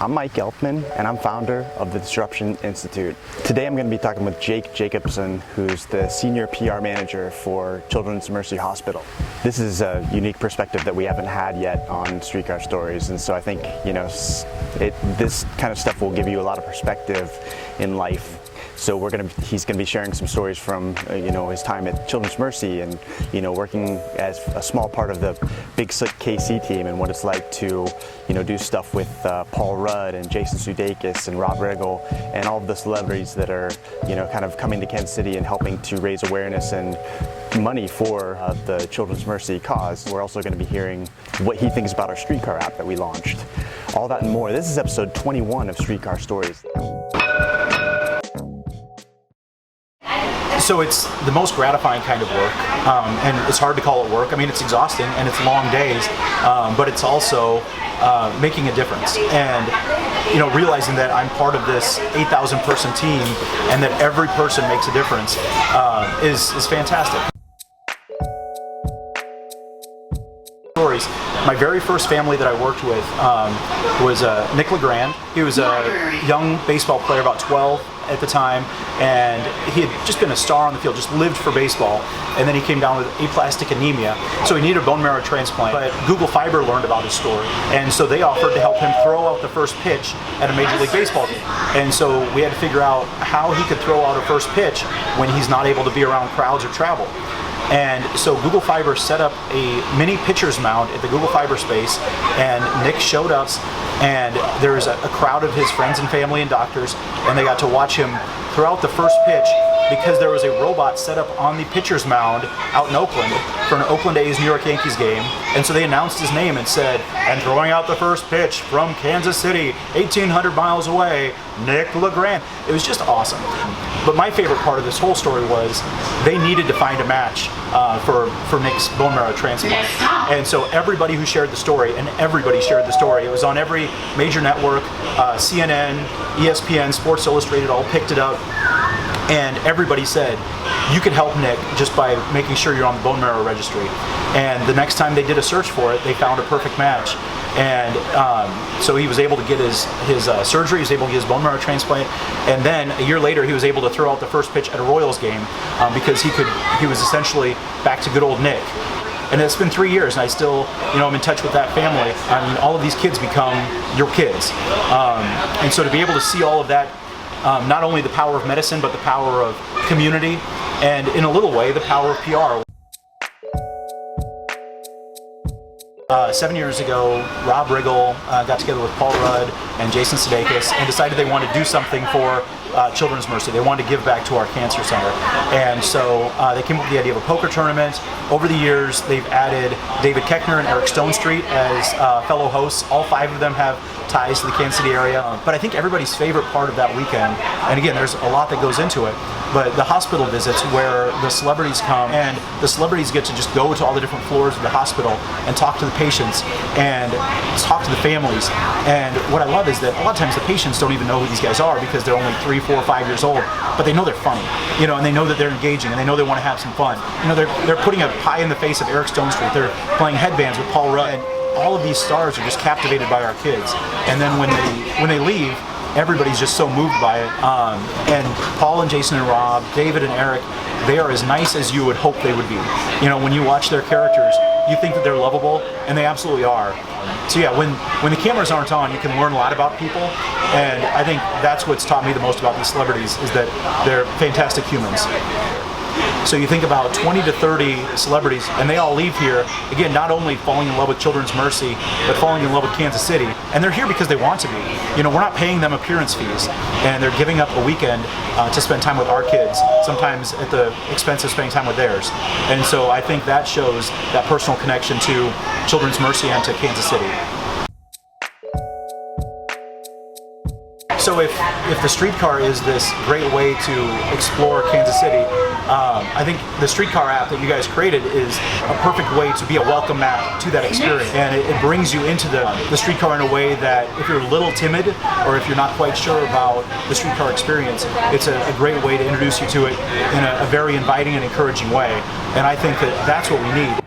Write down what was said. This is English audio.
I'm Mike Gelfman, and I'm founder of the Disruption Institute. Today I'm going to be talking with Jake Jacobson, who's the Senior PR Manager for Children's Mercy Hospital. This is a unique perspective that we haven't had yet on Streetcar Stories, and so I think, this kind of stuff will give you a lot of perspective in life. So he's going to be sharing some stories from his time at Children's Mercy and working as a small part of the BigSlickKC team and what it's like to do stuff with Paul Rudd and Jason Sudeikis and Riggle and all of the celebrities that are kind of coming to Kansas City and helping to raise awareness and money for the Children's Mercy cause. We're also going to be hearing what he thinks about our Streetcar app that we launched. All that and more. This is episode 21 of Streetcar Stories. So it's the most gratifying kind of work, and it's hard to call it work. I mean, it's exhausting and it's long days, but it's also making a difference. And realizing that I'm part of this 8,000 person team and that every person makes a difference is fantastic. Stories. My very first family that I worked with was Nick LeGrand. He was a young baseball player, about 12 at the time, and he had just been a star on the field, just lived for baseball, and then he came down with aplastic anemia, so he needed a bone marrow transplant. But Google Fiber learned about his story, and so they offered to help him throw out the first pitch at a Major League Baseball game. And so we had to figure out how he could throw out a first pitch when he's not able to be around crowds or travel. And so Google Fiber set up a mini pitcher's mound at the Google Fiber space, and Nick showed up, and there was a crowd of his friends and family and doctors, and they got to watch him throw out the first pitch because there was a robot set up on the pitcher's mound out in Oakland for an Oakland A's New York Yankees game. And so they announced his name and said, "And throwing out the first pitch from Kansas City, 1,800 miles away, Nick LeGrand." It was just awesome. But my favorite part of this whole story was they needed to find a match for Nick's bone marrow transplant. And so everybody who shared the story, and everybody shared the story, it was on every major network, CNN, ESPN, Sports Illustrated all picked it up. And everybody said, you could help Nick just by making sure you're on the bone marrow registry. And the next time they did a search for it, they found a perfect match. And so he was able to get his surgery, he was able to get his bone marrow transplant, and then a year later he was able to throw out the first pitch at a Royals game because he was essentially back to good old Nick. And it's been 3 years, and I still, I'm in touch with that family. I mean, all of these kids become your kids. And so to be able to see all of that, not only the power of medicine, but the power of community, and in a little way, the power of PR. 7 years ago, Rob Riggle got together with Paul Rudd and Jason Sudeikis and decided they wanted to do something for Children's Mercy. They wanted to give back to our cancer center. And so they came up with the idea of a poker tournament. Over the years, they've added David Koechner and Eric Stonestreet as fellow hosts. All 5 of them have ties to the Kansas City area. But I think everybody's favorite part of that weekend, and again, there's a lot that goes into it, but the hospital visits where the celebrities come, and the celebrities get to just go to all the different floors of the hospital and talk to the patients and talk to the families. And what I love is that a lot of times the patients don't even know who these guys are because they're only 3, 4, 5 years old, but they know they're funny, and they know that they're engaging, and they know they want to have some fun. They're putting a pie in the face of Eric Stonestreet. They're playing headbands with Paul Rudd. And all of these stars are just captivated by our kids. And then when they leave, everybody's just so moved by it. And Paul and Jason and Rob, David and Eric, they are as nice as you would hope they would be. When you watch their characters, you think that they're lovable, and they absolutely are. So yeah, when the cameras aren't on, you can learn a lot about people, and I think that's what's taught me the most about these celebrities, is that they're fantastic humans. So you think about 20 to 30 celebrities, and they all leave here, again, not only falling in love with Children's Mercy, but falling in love with Kansas City. And they're here because they want to be. We're not paying them appearance fees, and they're giving up a weekend to spend time with our kids, sometimes at the expense of spending time with theirs. And so I think that shows that personal connection to Children's Mercy and to Kansas City. So if the Streetcar is this great way to explore Kansas City, I think the Streetcar app that you guys created is a perfect way to be a welcome mat to that experience. And it brings you into the Streetcar in a way that if you're a little timid or if you're not quite sure about the Streetcar experience, it's a great way to introduce you to it in a very inviting and encouraging way. And I think that that's what we need.